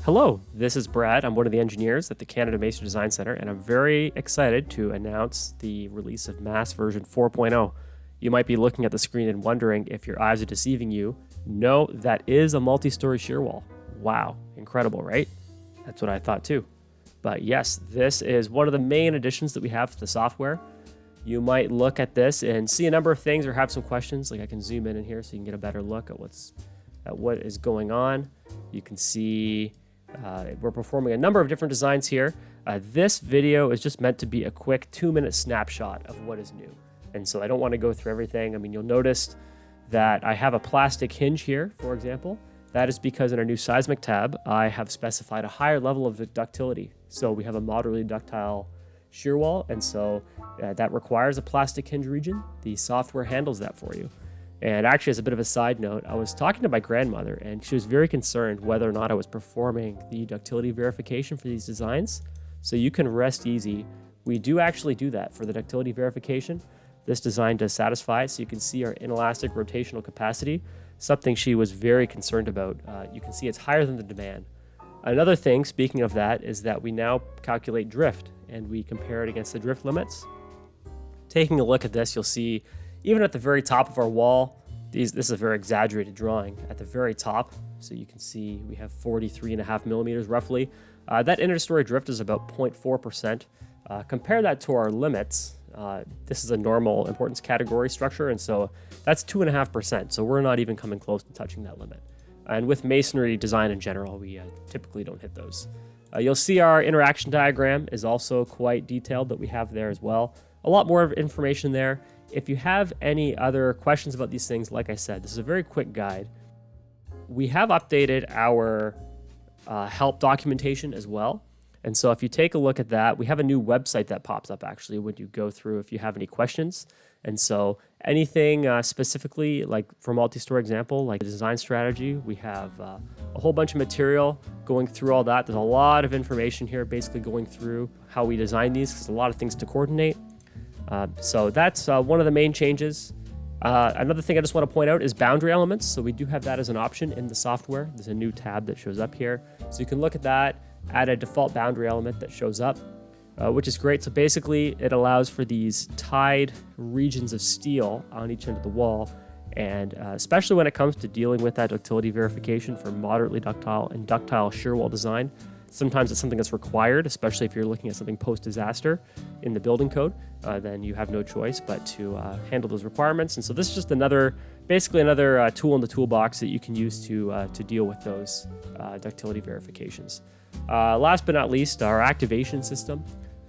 Hello, this is Brad. I'm one of the engineers at the Canada Masonry Design Center, and I'm very excited to announce the release of MAS version 4.0. You might be looking at the screen and wondering if your eyes are deceiving you. No, that is a multi-story shear wall. Wow, incredible, right? That's what I thought too. But yes, this is one of the main additions that we have to the software. You might look at this and see a number of things or have some questions. Like I can zoom in here so you can get a better look at what is going on. You can see we're performing a number of different designs here. This video is just meant to be a quick 2-minute snapshot of what is new. And so I don't want to go through everything. I mean, you'll notice that I have a plastic hinge here, for example. That is because in our new seismic tab, I have specified a higher level of ductility. So we have a moderately ductile shear wall, and so that requires a plastic hinge region. The software handles that for you. And actually, as a bit of a side note, I was talking to my grandmother, and she was very concerned whether or not I was performing the ductility verification for these designs. So you can rest easy. We do actually do that for the ductility verification. This design does satisfy it, so you can see our inelastic rotational capacity, something she was very concerned about. You can see it's higher than the demand. Another thing, speaking of that, is that we now calculate drift, and we compare it against the drift limits. Taking a look at this, you'll see even at the very top of our wall, this is a very exaggerated drawing. At the very top, so you can see we have 43.5 millimeters roughly. That interstory drift is about 0.4%. Compare that to our limits. This is a normal importance category structure, and so that's 2.5%. So we're not even coming close to touching that limit. And with masonry design in general, we typically don't hit those. You'll see our interaction diagram is also quite detailed that we have there as well. A lot more information there. If you have any other questions about these things, like I said, this is a very quick guide. We have updated our help documentation as well. And so if you take a look at that, we have a new website that pops up actually when you go through if you have any questions. And so anything specifically like for multi-story example, like the design strategy, we have a whole bunch of material going through all that. There's a lot of information here basically going through how we design these because there's a lot of things to coordinate. So that's one of the main changes. Another thing I just want to point out is boundary elements. So we do have that as an option in the software. There's a new tab that shows up here. So you can look at that, add a default boundary element that shows up, which is great. So basically it allows for these tied regions of steel on each end of the wall. And especially when it comes to dealing with that ductility verification for moderately ductile and ductile shear wall design, sometimes it's something that's required, especially if you're looking at something post-disaster in the building code, then you have no choice but to handle those requirements. And so this is just basically another tool in the toolbox that you can use to deal with those ductility verifications. Last but not least, our activation system,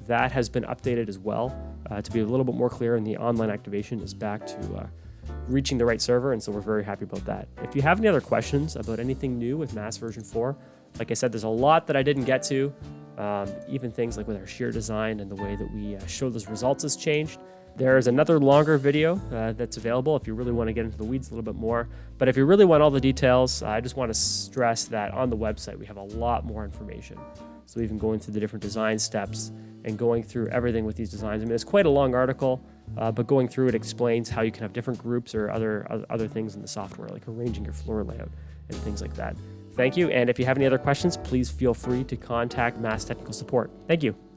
that has been updated as well to be a little bit more clear, and the online activation is back to reaching the right server, and so we're very happy about that. If you have any other questions about anything new with MAS version 4, like I said, there's a lot that I didn't get to. Even things like with our shear design and the way that we show those results has changed. There's another longer video that's available if you really want to get into the weeds a little bit more. But if you really want all the details, I just want to stress that on the website we have a lot more information. So even going through the different design steps and going through everything with these designs. I mean, it's quite a long article, but going through it explains how you can have different groups or other things in the software, like arranging your floor layout and things like that. Thank you, and if you have any other questions, please feel free to contact MAS Technical Support. Thank you.